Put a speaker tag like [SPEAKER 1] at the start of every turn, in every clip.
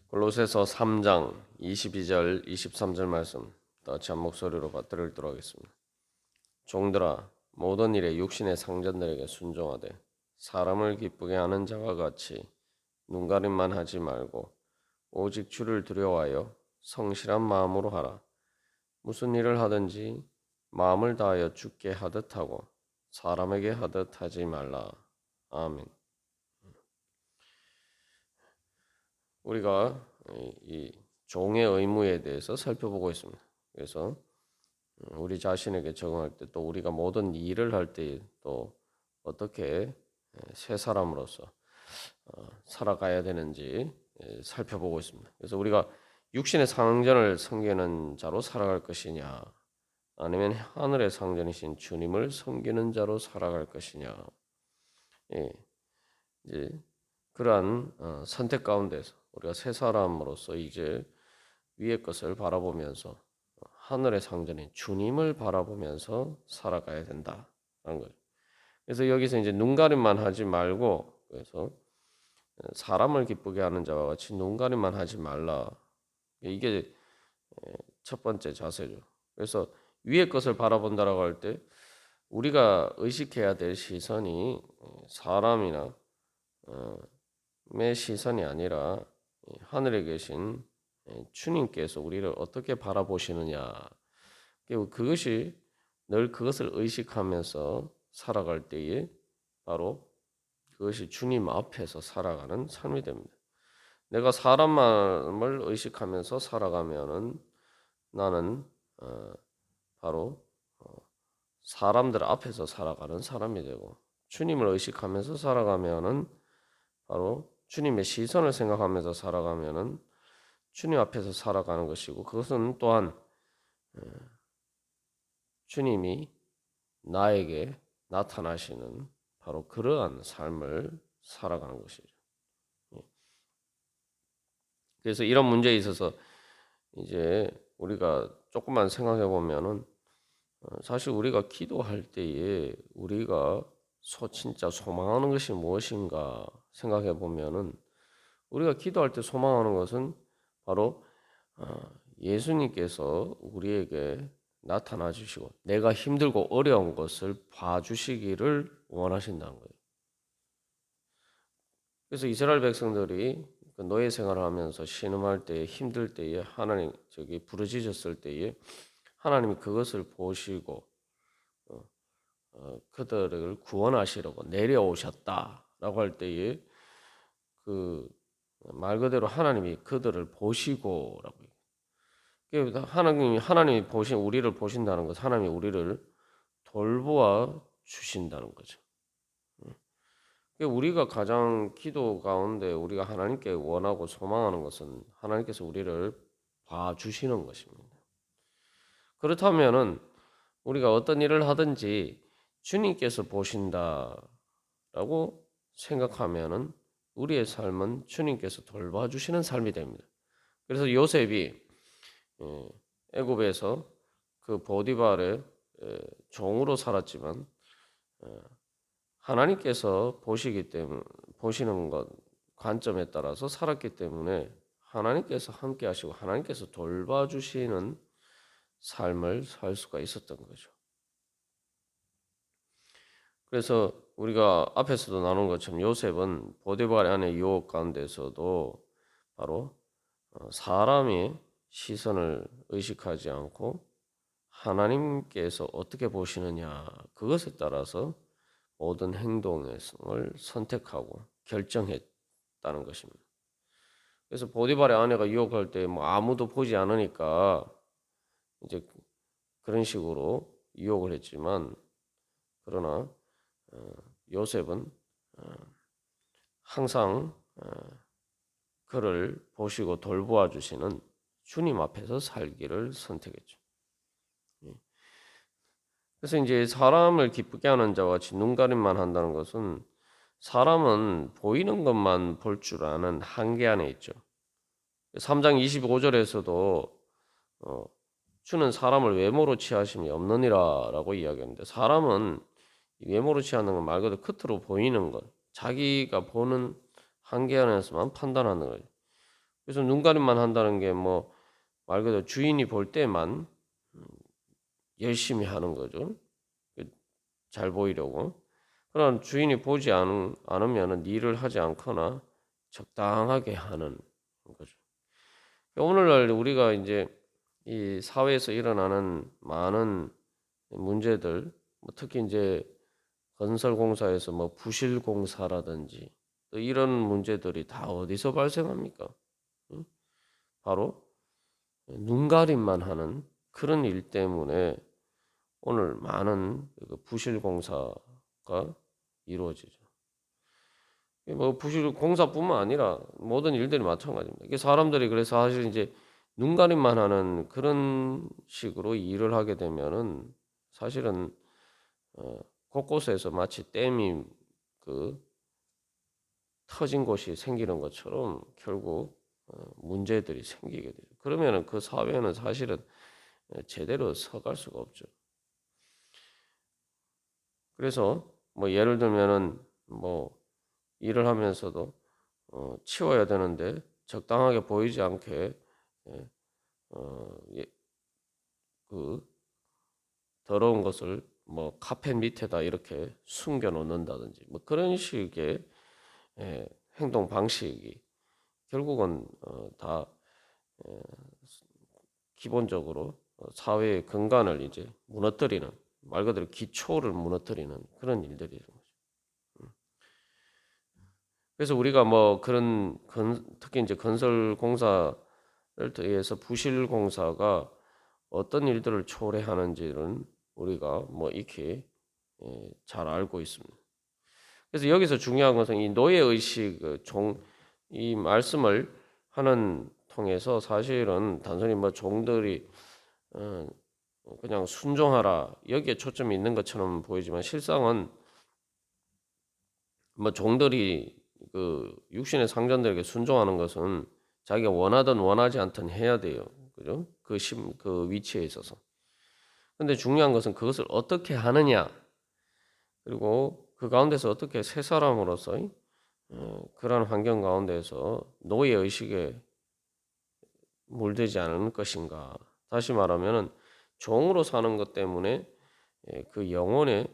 [SPEAKER 1] 골로새서 3장 22절 23절 말씀 같이 한 목소리로 받들도록 하겠습니다. 종들아 모든 일에 육신의 상전들에게 순종하되 사람을 기쁘게 하는 자와 같이 눈가림만 하지 말고 오직 주를 두려워하여 성실한 마음으로 하라. 무슨 일을 하든지 마음을 다하여 주께 하듯 하고 사람에게 하듯 하지 말라. 아멘. 우리가 이 종의 의무에 대해서 살펴보고 있습니다. 그래서 우리 자신에게 적응할 때 또 우리가 모든 일을 할 때 또 어떻게 새 사람으로서 살아가야 되는지 살펴보고 있습니다. 그래서 우리가 육신의 상전을 섬기는 자로 살아갈 것이냐 아니면 하늘의 상전이신 주님을 섬기는 자로 살아갈 것이냐 예, 이제 그러한 선택 가운데서 우리가 새 사람으로서 이제 위의 것을 바라보면서 하늘의 상전인 주님을 바라보면서 살아가야 된다라는 거죠. 그래서 여기서 이제 눈가림만 하지 말고 그래서 사람을 기쁘게 하는 자와 같이 눈가림만 하지 말라. 이게 첫 번째 자세죠. 그래서 위의 것을 바라본다라고 할 때 우리가 의식해야 될 시선이 사람이나 의 시선이 아니라 하늘에 계신 주님께서 우리를 어떻게 바라보시느냐. 그것이 늘 그것을 의식하면서 살아갈 때에 바로 그것이 주님 앞에서 살아가는 삶이 됩니다. 내가 사람 마음을 의식하면서 살아가면은 나는 바로 사람들 앞에서 살아가는 사람이 되고 주님을 의식하면서 살아가면은 바로 주님의 시선을 생각하면서 살아가면은 주님 앞에서 살아가는 것이고 그것은 또한 주님이 나에게 나타나시는 바로 그러한 삶을 살아가는 것이죠. 그래서 이런 문제에 있어서 이제 우리가 조금만 생각해 보면은 사실 우리가 기도할 때에 우리가 진짜 소망하는 것이 무엇인가 생각해 보면은 우리가 기도할 때 소망하는 것은 바로 예수님께서 우리에게 나타나 주시고 내가 힘들고 어려운 것을 봐주시기를 원하신다는 거예요. 그래서 이스라엘 백성들이 노예 생활을 하면서 신음할 때에 힘들 때에 하나님 부르짖었을 때에 하나님이 그것을 보시고 그들을 구원하시려고 내려오셨다라고 할 때에 그 말 그대로 하나님이 그들을 보시고라고 하나님이 보신 우리를 보신다는 것, 하나님이 우리를 돌보아 주신다는 거죠. 우리가 가장 기도 가운데 우리가 하나님께 원하고 소망하는 것은 하나님께서 우리를 봐주시는 것입니다. 그렇다면은 우리가 어떤 일을 하든지 주님께서 보신다라고 생각하면은 우리의 삶은 주님께서 돌봐주시는 삶이 됩니다. 그래서 요셉이 애굽에서 그 보디발의 종으로 살았지만 하나님께서 보시는 것 관점에 따라서 살았기 때문에 하나님께서 함께 하시고 하나님께서 돌봐주시는 삶을 살 수가 있었던 거죠. 그래서 우리가 앞에서도 나눈 것처럼 요셉은 보디발 안의 유혹 가운데서도 바로 사람의 시선을 의식하지 않고 하나님께서 어떻게 보시느냐 그것에 따라서 모든 행동을 선택하고 결정했다는 것입니다. 그래서 보디발의 아내가 유혹할 때 뭐 아무도 보지 않으니까 이제 그런 식으로 유혹을 했지만 그러나 요셉은 항상 그를 보시고 돌보아 주시는 주님 앞에서 살기를 선택했죠. 그래서 이제 사람을 기쁘게 하는 자와 같이 눈가림만 한다는 것은 사람은 보이는 것만 볼 줄 아는 한계 안에 있죠. 3장 25절에서도 주는 사람을 외모로 취하심이 없느니라라고 이야기하는데 사람은 외모로 취하는 건 말 그대로 겉으로 보이는 것, 자기가 보는 한계 안에서만 판단하는 거예요. 그래서 눈가림만 한다는 게 뭐 말 그대로 주인이 볼 때만 열심히 하는 거죠. 잘 보이려고. 그러나 주인이 보지 않으면 일을 하지 않거나 적당하게 하는 거죠. 오늘날 우리가 이제 이 사회에서 일어나는 많은 문제들, 뭐 특히 이제 건설공사에서 뭐 부실공사라든지 또 이런 문제들이 다 어디서 발생합니까? 응? 바로 눈가림만 하는 그런 일 때문에 오늘 많은 그 부실공사가 이루어지죠. 뭐 부실공사뿐만 아니라 모든 일들이 마찬가지입니다. 이게 사람들이 그래서 사실 이제 눈가림만 하는 그런 식으로 일을 하게 되면은 사실은 곳곳에서 마치 댐이 그 터진 곳이 생기는 것처럼 결국 문제들이 생기게 돼요. 그러면은 그 사회는 사실은 제대로 서갈 수가 없죠. 그래서 뭐 예를 들면은 뭐 일을 하면서도 치워야 되는데 적당하게 보이지 않게 예, 예, 그 더러운 것을 뭐 카펫 밑에다 이렇게 숨겨 놓는다든지 뭐 그런 식의 행동 방식이 결국은 다 기본적으로 사회의 근간을 이제 무너뜨리는 말 그대로 기초를 무너뜨리는 그런 일들이죠. 그래서 우리가 뭐 그런 특히 이제 건설 공사를 통해서 부실 공사가 어떤 일들을 초래하는지는 우리가 뭐 익히 잘 알고 있습니다. 그래서 여기서 중요한 것은 이 노예 의식 이 말씀을 하는 통해서 사실은 단순히 뭐 종들이 어, 그냥 순종하라 여기에 초점이 있는 것처럼 보이지만 실상은 뭐 종들이 그 육신의 상전들에게 순종하는 것은 자기가 원하든 원하지 않든 해야 돼요. 그죠? 그 위치에 있어서. 근데 중요한 것은 그것을 어떻게 하느냐, 그리고 그 가운데서 어떻게 새 사람으로서 그러한 환경 가운데서 노예 의식에 물들지 않을 것인가. 다시 말하면은 종으로 사는 것 때문에 그 영혼의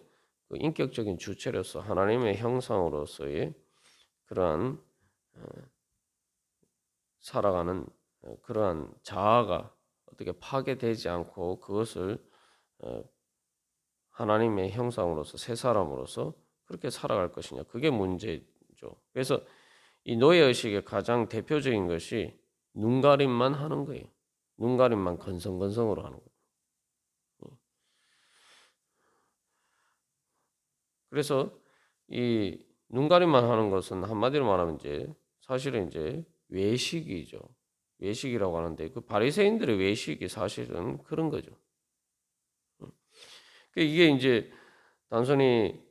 [SPEAKER 1] 그 인격적인 주체로서 하나님의 형상으로서의 그러한 살아가는 그러한 자아가 어떻게 파괴되지 않고 그것을 하나님의 형상으로서 새 사람으로서 그렇게 살아갈 것이냐. 그게 문제죠. 그래서 이 노예 의식의 가장 대표적인 것이 눈가림만 하는 거예요. 눈가림만 건성건성으로 하는 거예요. 그래서 이 눈가림만 하는 것은 한마디로 말하면 이제 사실은 이제 외식이죠. 외식이라고 하는데 그 바리새인들의 외식이 사실은 그런 거죠. 이게 이제 단순히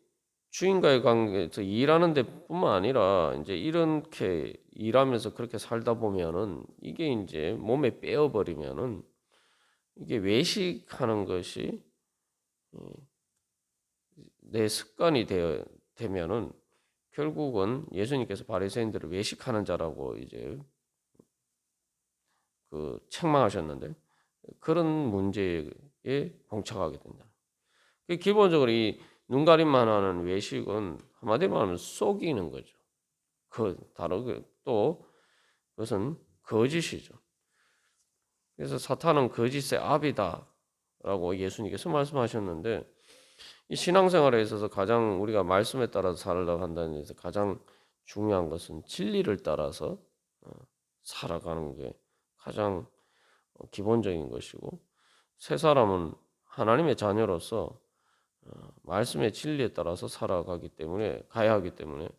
[SPEAKER 1] 주인과의 관계에서 일하는 데뿐만 아니라 이제 이렇게 일하면서 그렇게 살다 보면은 이게 이제 몸에 빼어 버리면은 이게 외식하는 것이 내 습관이 되면은 결국은 예수님께서 바리새인들을 외식하는 자라고 이제 그 책망하셨는데 그런 문제에 봉착하게 된다. 기본적으로 이 눈가림만 하는 외식은 한마디로 말하면 속이는 거죠. 다르게 또 그것은 거짓이죠. 그래서 사탄은 거짓의 압이다라고 예수님께서 말씀하셨는데 이 신앙생활에 있어서 가장 우리가 말씀에 따라서 살아가고 한다는 데서 가장 중요한 것은 진리를 따라서 살아가는 게 가장 기본적인 것이고 새 사람은 하나님의 자녀로서 말씀의 진리에 따라서 살아가기 때문에 가야 하기 때문에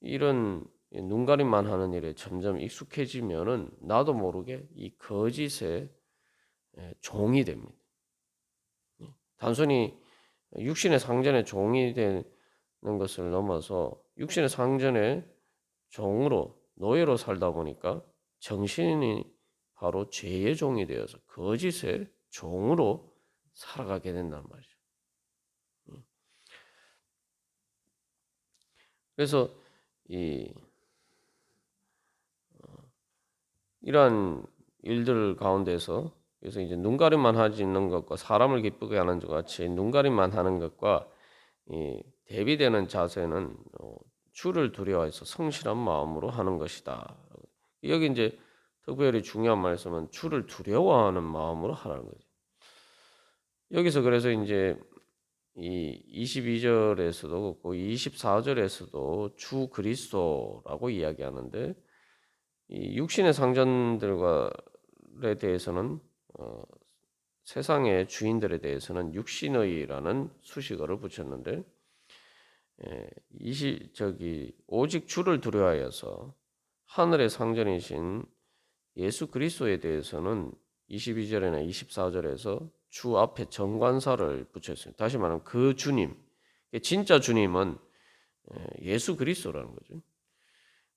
[SPEAKER 1] 이런 눈가림만 하는 일에 점점 익숙해지면은 나도 모르게 이 거짓의 종이 됩니다. 단순히 육신의 상전의 종이 되는 것을 넘어서 육신의 상전의 종으로 노예로 살다 보니까 정신이 바로 죄의 종이 되어서 거짓의 종으로 살아가게 된단 말이죠. 그래서 이 이러한 일들 가운데서 그래서 이제 눈가림만 하지 있는 것과 사람을 기쁘게 하는 것 같이 눈가림만 하는 것과 이 대비되는 자세는 주를 두려워해서 성실한 마음으로 하는 것이다. 여기 이제 특별히 중요한 말씀은 주를 두려워하는 마음으로 하라는 거죠. 여기서 그래서 이제 이 22절에서도 그렇고 24절에서도 주 그리스도라고 이야기하는데 이 육신의 상전들에 대해서는 세상의 주인들에 대해서는 육신의라는 수식어를 붙였는데 오직 주를 두려워하여서 하늘의 상전이신 예수 그리스도에 대해서는 22절이나 24절에서 주 앞에 정관사를 붙였어요. 다시 말하면 그 주님, 진짜 주님은 예수 그리스도라는 거죠.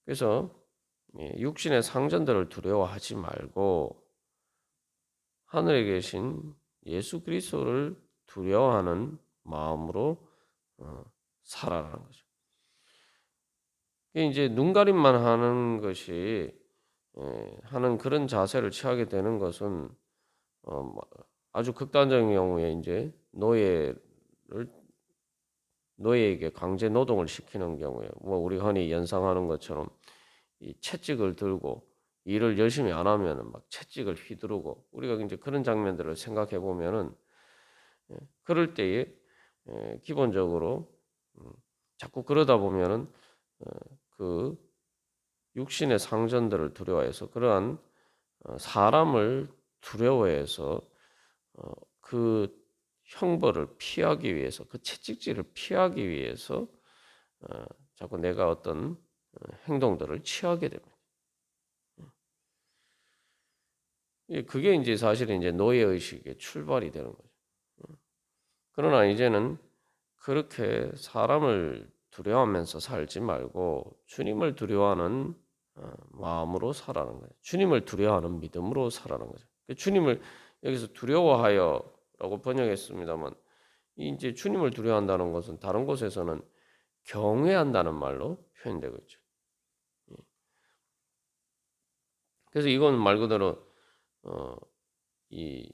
[SPEAKER 1] 그래서 육신의 상전들을 두려워하지 말고 하늘에 계신 예수 그리스도를 두려워하는 마음으로 살아라는 거죠. 이제 눈가림만 하는 것이 하는 그런 자세를 취하게 되는 것은 아주 극단적인 경우에 이제 노예에게 강제 노동을 시키는 경우에 뭐 우리 흔히 연상하는 것처럼 이 채찍을 들고 일을 열심히 안 하면은 막 채찍을 휘두르고 우리가 이제 그런 장면들을 생각해 보면은 그럴 때에 기본적으로 자꾸 그러다 보면은 그 육신의 상전들을 두려워해서 그러한 사람을 두려워해서 그 형벌을 피하기 위해서 그 채찍질을 피하기 위해서 자꾸 내가 어떤 행동들을 취하게 됩니다. 그게 이제 사실은 이제 노예 의식의 출발이 되는 거죠. 그러나 이제는 그렇게 사람을 두려워하면서 살지 말고 주님을 두려워하는 마음으로 살아가는 거예요. 주님을 두려워하는 믿음으로 살아가는 거죠. 주님을 여기서 두려워하여라고 번역했습니다만 이제 주님을 두려워한다는 것은 다른 곳에서는 경외한다는 말로 표현되고 있죠. 그래서 이건 말 그대로 이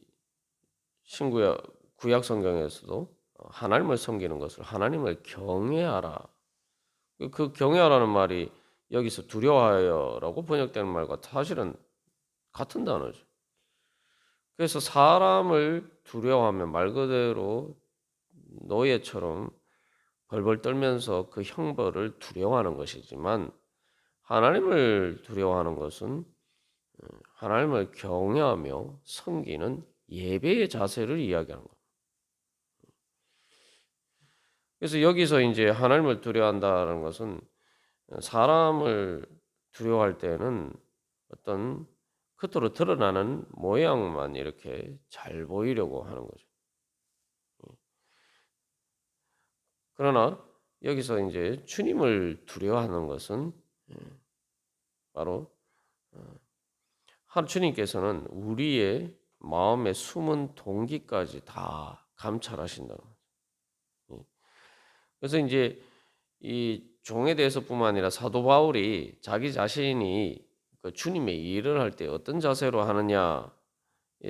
[SPEAKER 1] 구약 성경에서도 하나님을 섬기는 것을 하나님을 경외하라. 그 경외하라는 말이 여기서 두려워하여라고 번역되는 말과 사실은 같은 단어죠. 그래서 사람을 두려워하면 말 그대로 노예처럼 벌벌 떨면서 그 형벌을 두려워하는 것이지만 하나님을 두려워하는 것은 하나님을 경외하며 섬기는 예배의 자세를 이야기하는 겁니다. 그래서 여기서 이제 하나님을 두려워한다는 것은 사람을 두려워할 때는 어떤 겉으로 드러나는 모양만 이렇게 잘 보이려고 하는 거죠. 그러나 여기서 이제 주님을 두려워하는 것은 바로 주님께서는 우리의 마음의 숨은 동기까지 다 감찰하신다는 거죠. 그래서 이제 이 종에 대해서뿐만 아니라 사도 바울이 자기 자신이 그 주님의 일을 할 때 어떤 자세로 하느냐에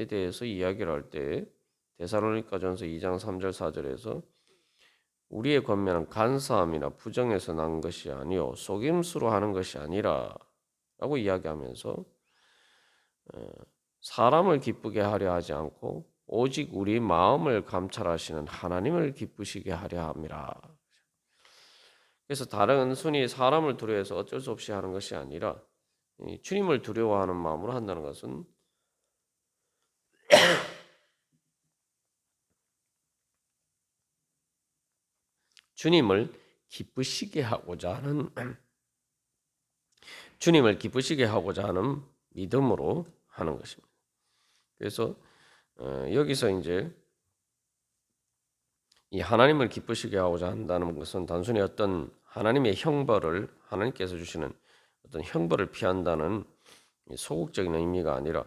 [SPEAKER 1] 대해서 이야기를 할 때 데살로니가전서 2장 3절 4절에서 우리의 권면은 간사함이나 부정에서 난 것이 아니요 속임수로 하는 것이 아니라라고 이야기하면서 사람을 기쁘게 하려 하지 않고 오직 우리 마음을 감찰하시는 하나님을 기쁘시게 하려 함이라. 그래서 다른 순위 사람을 두려워해서 어쩔 수 없이 하는 것이 아니라 주님을 두려워하는 마음으로 한다는 것은 주님을 기쁘시게 하고자 하는 주님을 기쁘시게 하고자 하는 믿음으로 하는 것입니다. 그래서 여기서 이제 이 하나님을 기쁘시게 하고자 한다는 것은 단순히 어떤 하나님의 형벌을 하나님께서 주시는 어떤 형벌을 피한다는 소극적인 의미가 아니라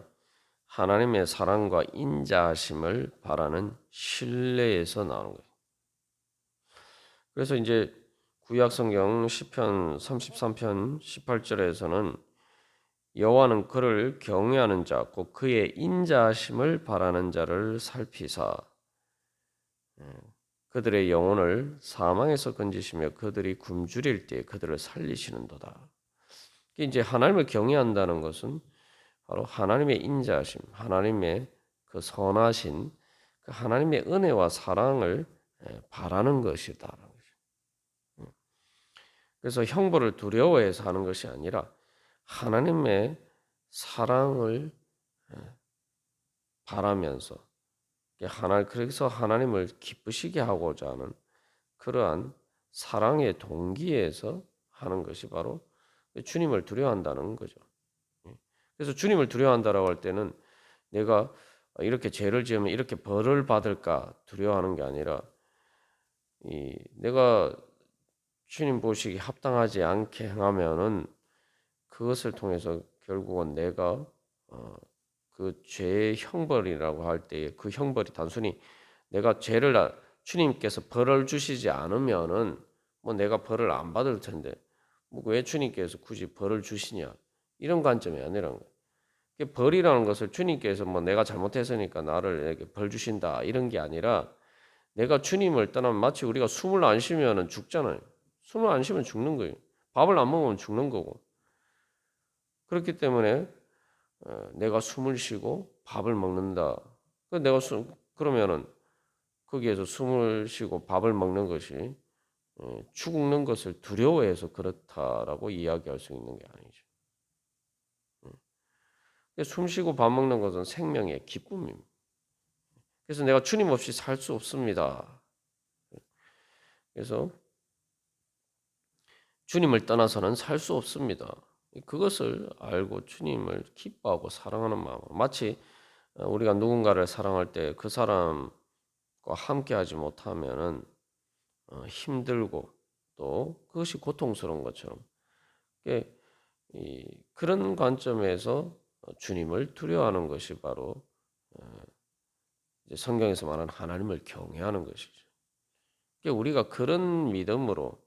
[SPEAKER 1] 하나님의 사랑과 인자하심을 바라는 신뢰에서 나오는 거예요. 그래서 이제 구약 성경 시편 33편 18절에서는 여호와는 그를 경외하는 자 곧 그의 인자하심을 바라는 자를 살피사 그들의 영혼을 사망에서 건지시며 그들이 굶주릴 때 그들을 살리시는도다. 이제 하나님을 경외한다는 것은 바로 하나님의 인자하심, 하나님의 그 선하신 그 하나님의 은혜와 사랑을 바라는 것이다. 그래서 형벌을 두려워해서 하는 것이 아니라 하나님의 사랑을 바라면서 그래서 하나님을 기쁘시게 하고자 하는 그러한 사랑의 동기에서 하는 것이 바로 주님을 두려워한다는 거죠. 그래서 주님을 두려워한다라고 할 때는 내가 이렇게 죄를 지으면 이렇게 벌을 받을까 두려워하는 게 아니라 내가 주님 보시기 합당하지 않게 행하면은 그것을 통해서 결국은 내가 그 죄의 형벌이라고 할 때에 그 형벌이 단순히 내가 주님께서 벌을 주시지 않으면은 뭐 내가 벌을 안 받을 텐데 뭐 왜 주님께서 굳이 벌을 주시냐 이런 관점이 아니라는 거예요. 벌이라는 것을 주님께서 뭐 내가 잘못했으니까 나를 이렇게 벌 주신다 이런 게 아니라 내가 주님을 떠나면 마치 우리가 숨을 안 쉬면은 죽잖아요. 숨을 안 쉬면 죽는 거예요. 밥을 안 먹으면 죽는 거고. 그렇기 때문에 내가 숨을 쉬고 밥을 먹는다. 그러면은 거기에서 숨을 쉬고 밥을 먹는 것이 죽는 것을 두려워해서 그렇다라고 이야기할 수 있는 게 아니죠. 숨 쉬고 밥 먹는 것은 생명의 기쁨입니다. 그래서 내가 주님 없이 살 수 없습니다. 그래서 주님을 떠나서는 살 수 없습니다. 그것을 알고 주님을 기뻐하고 사랑하는 마음. 마치 우리가 누군가를 사랑할 때 그 사람과 함께하지 못하면은 힘들고 또 그것이 고통스러운 것처럼 그런 관점에서 주님을 두려워하는 것이 바로 이제 성경에서 말하는 하나님을 경외하는 것이죠. 우리가 그런 믿음으로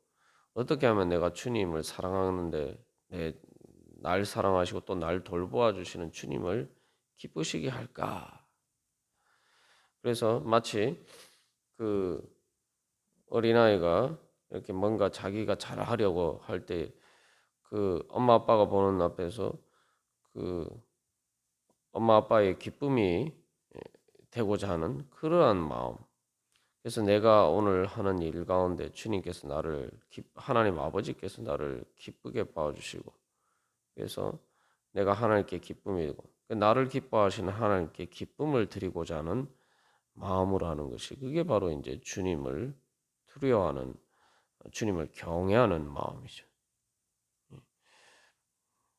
[SPEAKER 1] 어떻게 하면 내가 주님을 사랑하는데 날 사랑하시고 또 날 돌보아 주시는 주님을 기쁘시게 할까? 그래서 마치 그 어린아이가 이렇게 뭔가 자기가 잘하려고 할 때 그 엄마 아빠가 보는 앞에서 그 엄마 아빠의 기쁨이 되고자 하는 그러한 마음. 그래서 내가 오늘 하는 일 가운데 주님께서 하나님 아버지께서 나를 기쁘게 봐주시고 그래서 내가 하나님께 기쁨이 되고 나를 기뻐하시는 하나님께 기쁨을 드리고자 하는 마음으로 하는 것이 그게 바로 이제 주님을 두려워하는 주님을 경외하는 마음이죠.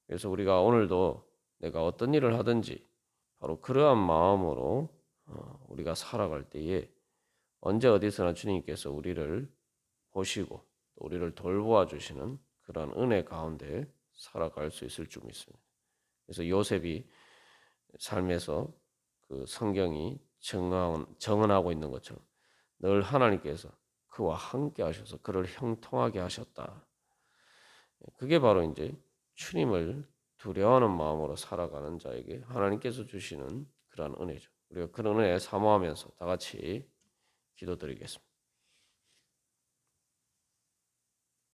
[SPEAKER 1] 그래서 우리가 오늘도 내가 어떤 일을 하든지 바로 그러한 마음으로 우리가 살아갈 때에 언제 어디서나 주님께서 우리를 보시고 우리를 돌보아 주시는 그런 은혜 가운데 살아갈 수 있을 줄 믿습니다. 그래서 요셉이 삶에서 그 성경이 정언하고 있는 것처럼 늘 하나님께서 그와 함께 하셔서 그를 형통하게 하셨다. 그게 바로 이제 주님을 두려워하는 마음으로 살아가는 자에게 하나님께서 주시는 그러한 은혜죠. 우리가 그런 은혜 사모하면서 다 같이 기도드리겠습니다.